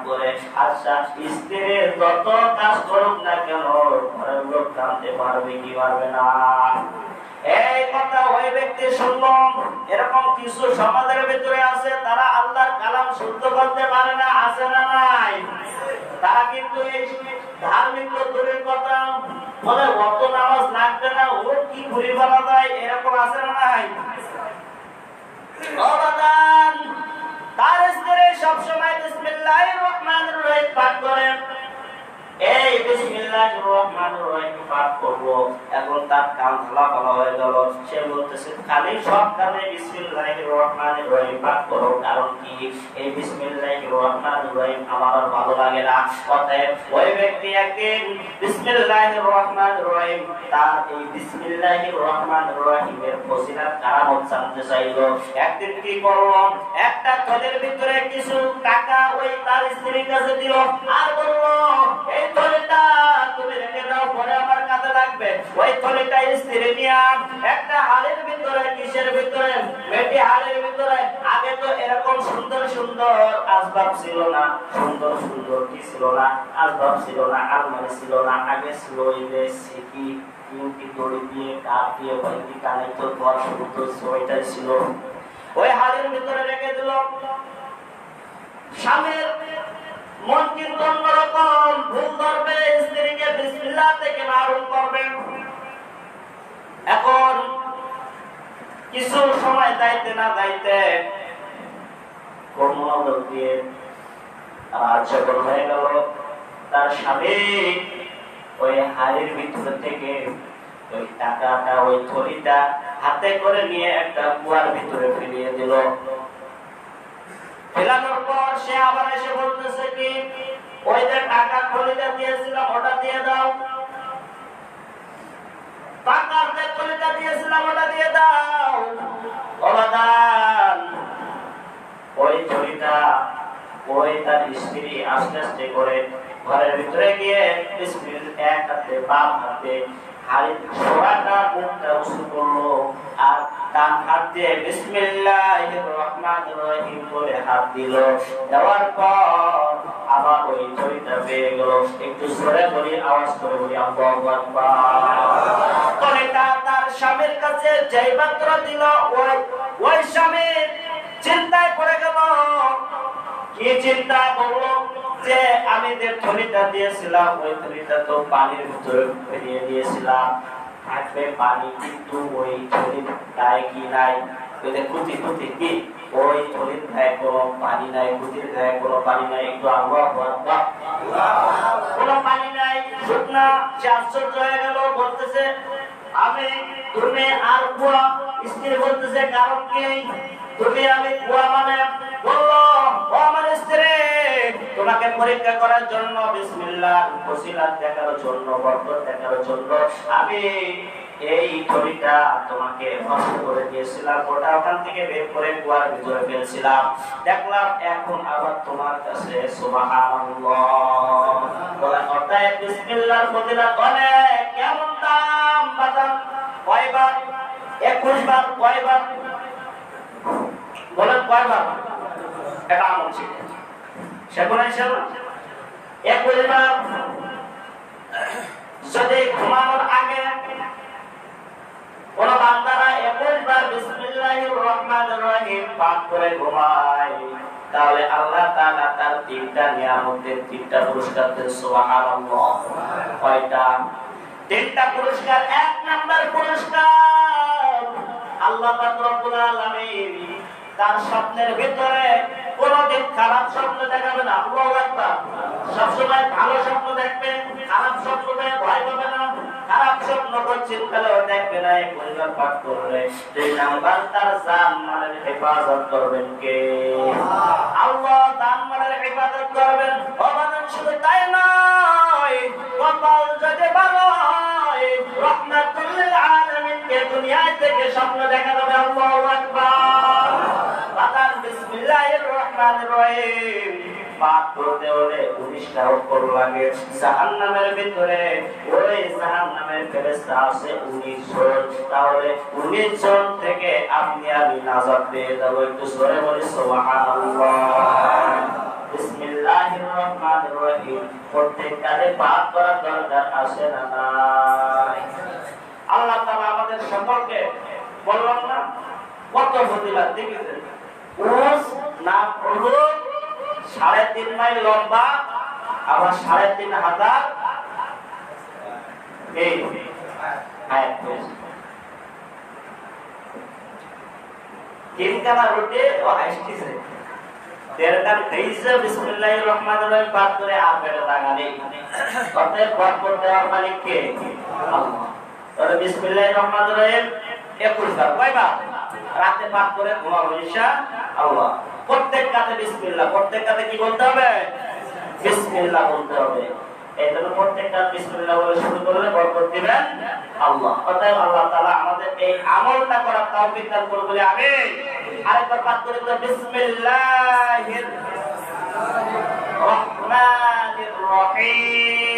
করে আচ্ছা স্ত্রীর যত কাজ করুক না কেন ঘরের লোক জানতে পারবে কি পারবে না? এই কথা ওই ব্যক্তি শুনলো। এরকম কিছু সমাজের ভিতরে আছে, তারা আল্লাহর কালাম শুদ্ধ করতে পারে না, আছে না নাই? তারা কিন্তু এই ধার্মিক দূরের কথা বলে অত নামাজ লাগবে না, ও কি ঘুরি বলা যায়, এরকম আছে না নাই? তার স্ত্রী সবসময় বিসমিল্লাহির রহমানির রহিম পাঠ করেন। এই বিসমিল্লাহির রহমানির রহিম পাঠ করলো, এখন তার কান ঝালাপালা হয়ে গেল। সে বলতেছে খালি সব কানে বিসমিল্লাহির রহমানির রহিম পাঠ করো, কারণ কি এই বিসমিল্লাহির রহমানির রহিম আমার ভালো লাগে না। অতএব ওই ব্যক্তি একদিন বিসমিল্লাহির রহমানির রহিম, তার এই বিসমিল্লাহির রহমানির রহিমের ফজিলত কারামত জানতে চাইলো। একদিন কি করলো, একটা থলের ভিতরে কিছু টাকা ওই তার স্ত্রীর কাছে দিল, আর বললো এই থলেটা তুমি রেখে দাও, পরে আমার কাজে লাগবে। ওই থলেটা স্ত্রী নিয়ে একটা হাড়ের ভিতরে, কিসের ভিতরে, মেটি হাড়ের ভিতরে। আগে তো এরকম সুন্দর সুন্দর আসবাব ছিল না, সুন্দর সুন্দর কি ছিল না, আসবাব ছিল না, আলমারি ছিল না। আগে ছিল ওই যে সিকি কিউকি দড়ি দিয়ে কাঠ দিয়ে বাইকি কানেক্ট করা সুন্দর ওইটাই ছিল। ওই হাড়ের ভিতরে রেখে দিল। স্বামীর মন কিন্তু অন্যরকম, ভুল ধরবে, স্ত্রীকে বিসমিল্লাহ থেকে মারুম করবে। এখন কিছু সময় যাইতে না যাইতে মনোযোগ দিয়ে রাত যখন হয়ে গেল, তার স্বামী ওই হাড়ির ভিতর থেকে ওই টাকাটা, ওই থলিটা হাতে করে নিয়ে একটা কুয়ার ভিতরে ফেলিয়ে দিল। ফেলানোর পর সে আবার এসে বলতেছে কি ওই যে টাকা থলিটা দিয়েছিলাম ওটা দিয়ে দাও, টাকার যে থলিটা দিয়েছিলাম ওটা দিয়ে দাও। অবাদান ওই থলিটা ওই তার স্ত্রী আস্তে আস্তে করে ঘরের ভিতরে গিয়ে এক হাতে বাম হাতে হাড়ি ছোড়াটা মুখটা উঁচু করলো, আর ডান হাত দিয়ে বিসমিল্লাহির রহমানির রহিম বলে হাত দিল। দেওয়ার পর আবার ওই থলিটা পেয়ে গেল। একটু জোরে বলি, আওয়াজ করে বলি আল্লাহু আকবার। থলিটা তার স্বামীর কাছে যেই মাত্র দিল, ওই স্বামী চিন্তায় পড়ে গেল। কি চিন্তা করলো, যে আমি যে থলিটা দিয়েছিলাম ওই থলিটা তো পানির ভিতরে ফেলিয়ে দিয়েছিলাম, থাকবে পানি, কিন্তু ওই থলির গায়ে কি নাই, ওই যে কুতি কুতি কি ওই থলির গায়ে কোনো পানি নাই, কুতির গায়ে কোনো পানি নাই। একটু আল্লাহু আকবার, কোনো পানি নাই, শুকনা। সে আশ্চর্য হয়ে গেল, বলতেছে আমি তুমি আর কুয়া। স্ত্রী বলতেছে কারণ কি, তুমি আমি কুয়া মানে? বললো ও আমার স্ত্রী, তোমাকে পরীক্ষা করার জন্য, বিসমিল্লাহ ফজিলত দেখার জন্য, বরকত দেখার জন্য আমি এই থলিটা তোমাকে নষ্ট করে দিয়েছিলাম, ওটা ওখান থেকে বের করে কুয়ার ভিতরে ফেলছিলাম। দেখলাম এখন আবার তোমার কাছে সুবহানাল্লাহ বলা। অর্থাৎ বিসমিল্লাহর ফজিলত অনেক। কেমন দাম বাজান? কয়বার? 21 বার। কয়বার বলেন? কয়বার? এটা আমল ছিল সেগুলো ইনশাআল্লাহ 21 বার। যদি ঘুমানোর আগে কোন বান্দারা 21 বার বিসমিল্লাহির রহমানির রহিম পাঠ করে ঘুমায়, তাহলে আল্লাহ তাআলা তার 3টা নিয়ামতের 3টা পুরস্কার দেন। সুবহানাল্লাহ। কয়টা? 3টা পুরস্কার। 1 নাম্বার পুরস্কার, আল্লাহ পাক রব্বুল আলামিন তার স্বপ্নের ভিতরে কোনদিন খারাপ স্বপ্ন দেখাবে না। আল্লাহু আকবার। সবসময় ভালো স্বপ্ন দেখবে, খারাপ স্বপ্ন দেখে ভয় পাবে না। খারাপ স্বপ্ন করছেন তাহলে দেখবে না। এই পরিবার পাঠ করলে 2 নাম্বার, তার জান-মালের হেফাজত করবেন কে? আল্লাহ জান-মালের হেফাজত করবেন। ভগবান শুধু তাই নয়, কপাল যদি ভালো হয় রহমাতুল লিল আলামিনকে দুনিয়া থেকে স্বপ্ন দেখা যাবে। আল্লাহু আকবার। বাদান বিসমিল্লাহির রহমানির রহিম পাঠ করতে হলে 19টা অক্ষর লাগে। জাহান্নামের ভিতরে ওই জাহান্নামের ফেরেশতা আছে 19 জন। তাহলে 19 জন থেকে আপনি আমি নাজাত পেয়ে যাব। একটু জোরে বলি সুবহানাল্লাহ। বিসমিল্লাহির রহমানির রহিম প্রত্যেক কাজে পাঠ করার দরকার আছে না নাই? আল্লাহ তাআলা আমাদের সকলকে বললাম না কত ফজিলত দেখেছেন। উস না হলো 3.5 মাইল লম্বা, আবার 3.5 হাজার এই হায়াত হয়েছে। তিনখানা রুটে ও হাসতেছে, দেড়টার খাইছে বিসমিল্লাহির রহমানির রহিম পাঠ করে আর পেটে জায়গা নেই। অতএব বরকত দেওয়ার মালিক কে? আল্লাহ। তাহলে বিসমিল্লাহির রহমানির রহিম 21 বার কয়বার রাতে পাঠ করে ঘুমাবো ইনশাআল্লাহ। প্রত্যেক কাজে বিসমিল্লাহ, প্রত্যেক কাজে কি বলতে হবে? বিসমিল্লাহ বলতে হবে। এই জন্য প্রত্যেকটা বিসমিল্লাহ বলে শুরু করলে বরকত দিবেন আল্লাহ। অতএব আল্লাহ তাআলা আমাদের এই আমলটা করার তৌফিক দান করুন বলে আমিন। আরেকবার পাঠ করে বিসমিল্লাহির রহমানির রহিম।